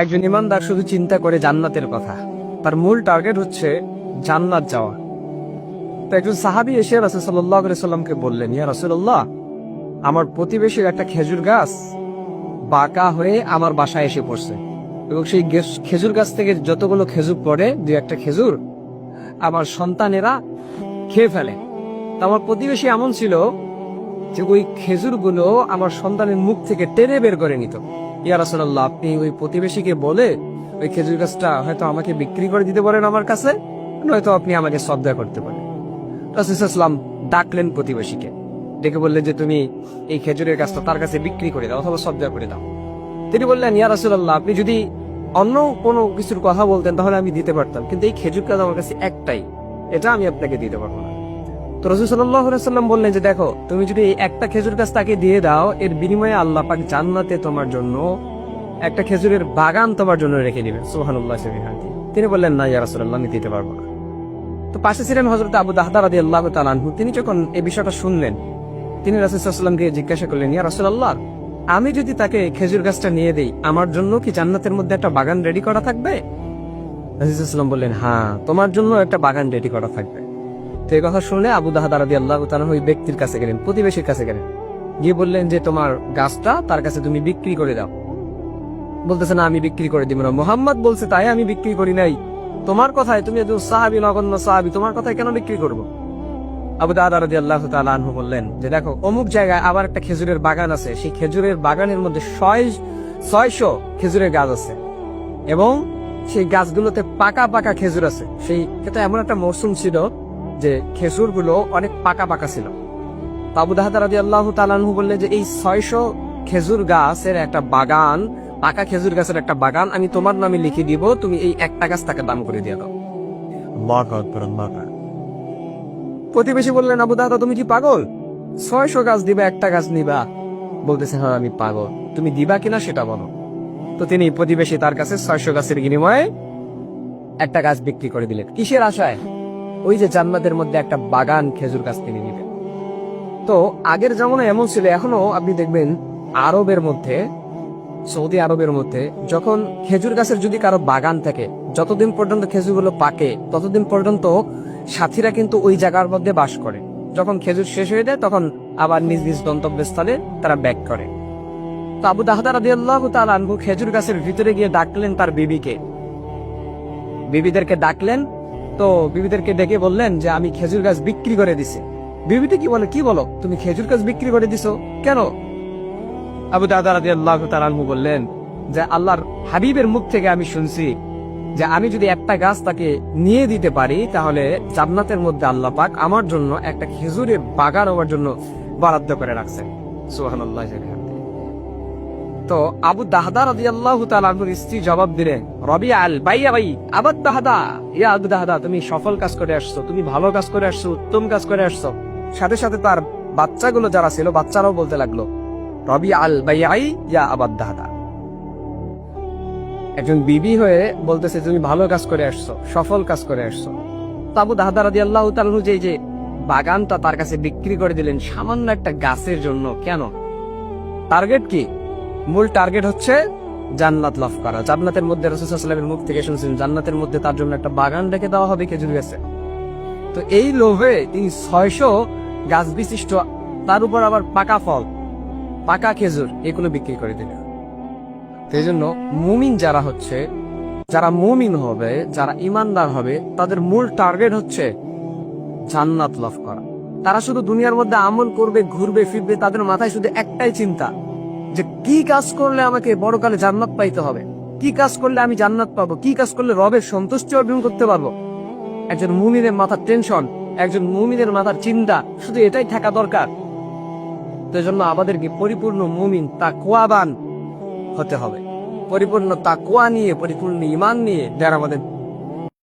একজন ইমানদার শুধু চিন্তা করে জান্নাতের কথা, তার মূল টার্গেট হচ্ছে জান্নাত যাওয়া। তো একজন সাহাবী এসে রাসূল সাল্লাল্লাহু আলাইহি সাল্লামকে বললেন, ইয়া রাসূলুল্লাহ, আমার প্রতিবেশীর একটা খেজুর গাছ বাঁকা হয়ে আমার বাসায় এসে পড়ছে এবং সেই খেজুর গাছ থেকে যতগুলো খেজুর পড়ে, দুই একটা খেজুর আমার সন্তানেরা খেয়ে ফেলে। তো আমার প্রতিবেশী এমন ছিল যে ওই খেজুরগুলো আমার সন্তানের মুখ থেকে টেনে বের করে নিত। ইয়া রাসূলুল্লাহ, আপনি ওই প্রতিবেশীকে বলে ওই খেজুর গাছটা হয়তো আমাকে বিক্রি করে দিতে পারেন আমার কাছে, নয়তো আপনি আমাকে সদকা করতে পারেন। রাসূল সাল্লাল্লাহু আলাইহি ওয়াসাল্লাম ডাকলেন প্রতিবেশীকে, ডেকে বললেন যে তুমি এই খেজুরের গাছটা তার কাছে বিক্রি করে দাও অথবা সদকা করে দাও। তিনি বললেন, ইয়া রাসূলুল্লাহ, আপনি যদি অন্য কোনো কিছুর কথা বলতেন তাহলে আমি দিতে পারতাম, কিন্তু এই খেজুর গাছ আমার কাছে একটাই, এটা আমি আপনাকে দিতে পারবো না। তো রাসূল সাল্লাল্লাহু আলাইহি ওয়াসাল্লাম বললেন যে দেখো, তুমি যদি একটা খেজুর গাছ তাকে দিয়ে দাও, এর বিনিময়ে আল্লাহ পাক জান্নাতে তোমার জন্য একটা খেজুরের বাগান তোমার জন্য রেখে দিবেন। সুবহানাল্লাহ। তিনি বললেন, না ইয়া রাসূলুল্লাহ, আমি দিতে পারবো না। তো পাশে ছিলেন হযরত আবু দাহদা রাদিয়াল্লাহু তাআলা আনহু। তিনি যখন এই বিষয়টা শুনলেন, তিনি রাসূল সাল্লাল্লাহু আলাইহি ওয়াসাল্লামকে জিজ্ঞাসা করলেন, ইয়া রাসূলুল্লাহ, আমি যদি তাকে খেজুর গাছটা নিয়ে দেই, আমার জন্য কি জান্নাতের মধ্যে একটা বাগান রেডি করা থাকবে? রাসূল সাল্লাল্লাহু আলাইহি ওয়াসাল্লাম বললেন, হ্যাঁ, তোমার জন্য একটা বাগান রেডি করা থাকবে। তো এই কথা শুনে আবু দাহদা রাদিয়াল্লাহু তাআলা ওই ব্যক্তির কাছে গেলেন, প্রতিবেশীর কাছে গেলেন, গিয়ে বললেন যে তোমার গাছটা তার কাছে তুমি বিক্রি করে দাও। বলতেছে, না, আমি বিক্রি করে দিব না, মুহাম্মদ বলছে তাই আমি বিক্রি করি নাই, তোমার কথায়, তুমি একজন সাহাবী, নগণ্য সাহাবী, তোমার কথায় কেন বিক্রি করব? আবু দাহদা রাদিয়াল্লাহু তাআলা আনহু বললেন যে দেখো, অমুক জায়গায় আবার একটা খেজুরের বাগান আছে, সেই খেজুরের বাগানের মধ্যে 600 খেজুরের গাছ আছে এবং সেই গাছগুলোতে পাকা পাকা খেজুর আছে। সেই ক্ষেত্রে এমন একটা মৌসুম ছিল যে খেজুরগুলো অনেক পাকা পাকা ছিল। আবু দাহদা রাদিয়াল্লাহু তাআলা আনহু বললেন যে এই 600 খেজুর গাছের একটা বাগান, পাকা খেজুর গাছের একটা বাগান আমি তোমার নামে লিখে দিব, তুমি এই একটা গাছ তাকে দান করে দিয়ে দাও। আল্লাহু আকবার, আল্লাহু আকবার। প্রতিবেশী বললেন, আবু দাহদা, তুমি কি পাগল? 600 গাছ দিবা, একটা গাছ নিবা? বলতেছে, হ্যাঁ, আমি পাগল, তুমি দিবা কিনা সেটা বলো। তো তিনি প্রতিবেশী তার কাছে 600 গাছের বিনিময়ে একটা গাছ বিক্রি করে দিলেন। কিসের আশায়? ওই যে জান্নাতের মধ্যে একটা বাগান খেজুর গাছ তিনি নিবেন। তো আগের যেমন এমন ছিল, এখনো আপনি দেখবেন আরবের মধ্যে, সৌদি আরবের মধ্যে যখন খেজুর গাছের যদি কারো বাগান থাকে, যতদিন পর্যন্ত খেজুরগুলো পাকে ততদিন পর্যন্ত সাথীরা কিন্তু ওই জায়গার মধ্যে বাস করে। যখন খেজুর শেষ হয়ে যায় তখন আবার নিজ নিজ গন্তব্যস্থলে তারা ব্যাক করে। তো আবু দাহদা রাদিয়াল্লাহু তাআলা আনহু খেজুর গাছের ভিতরে গিয়ে ডাকলেন তার বিবিদেরকে ডাকলেন। তো বিবিদেরকে ডেকে বললেন যে আমি খেজুর গাছ বিক্রি করে দিছি। বিবিতে কি বলো, তুমি খেজুর গাছ বিক্রি করে দিছো কেন? আবু দাহদা রাদিয়াল্লাহু তাআলা আনহু বললেন যে আল্লাহর হাবিবের মুখ থেকে আমি শুনছি যে আমি যদি একটা গাছ তাকে নিয়ে দিতে পারি, তাহলে জান্নাতের মধ্যে আল্লাহ পাক আমার জন্য একটা খেজুরের বাগান আমার জন্য বরাদ্দ করে রাখছেন। সুবহানাল্লাহ। তো আবু দাহদা রাদিয়াল্লাহু তাআলা আনহুর স্ত্রী জবাব দিলেন, রবিআল বাইয়া ভাই আবু দাহদা, ইয়া আবু দাহদা, তুমি সফল কাজ করে আসছো, তুমি ভালো কাজ করে আসছো, উত্তম কাজ করে আসছো। সাথে সাথে তার বাচ্চাগুলো যারা ছিল, বাচ্চারাও বলতে লাগলো, রবিআল বাইয়াই ইয়া আবু দাহদা। একজন বিবি হয়ে বলতেছে তুমি ভালো কাজ করে আসছো, সফল কাজ করে আসছো। তো আবু দাহদা রাদিয়াল্লাহু তাআলা আনহু যে বাগানটা তার কাছে বিক্রি করে দিলেন সামান্য একটা গাছের জন্য, কেন? টার্গেট কি? মূল টার্গেট হচ্ছে জান্নাত লাভ করা। জান্নাতের মধ্যে রাসূল সাল্লাল্লাহু আলাইহি ওয়াসাল্লামের মুখ থেকে শুনছেন জান্নাতের মধ্যে তার জন্য একটা বাগান রেখে দেওয়া হবে খেজুর গাছে। তো এই লোভে তিনি 600 গাছ বিশিষ্ট, তার উপর আবার পাকা ফল, পাকা খেজুর, এগুলো বিক্রি করে দিলেন। সেই জন্য মুমিন যারা হচ্ছে, যারা মুমিন হবে, যারা ইমানদার হবে, তাদের মূল টার্গেট হচ্ছে জান্নাত লাভ করা। তারা শুধু দুনিয়ার মধ্যে আমল করবে, ঘুরবে ফিরবে, তাদের মাথায় শুধু একটাই চিন্তা যে কি কাজ করলে আমাকে বড়কালে জান্নাত পাইতে হবে, কি কাজ করলে আমি জান্নাত পাবো, কি কাজ করলে রবের সন্তুষ্টি অর্জন করতে পারবো। একজন মুমিনের মাথার টেনশন, একজন মুমিনের মাথার চিন্তা শুধু এটাই থাকা দরকার। তো এজন্য আমাদেরকে পরিপূর্ণ মুমিন, তাকওয়াবান হতে হবে। পরিপূর্ণ তাকওয়া নিয়ে, পরিপূর্ণ ঈমান নিয়ে যারা আমাদের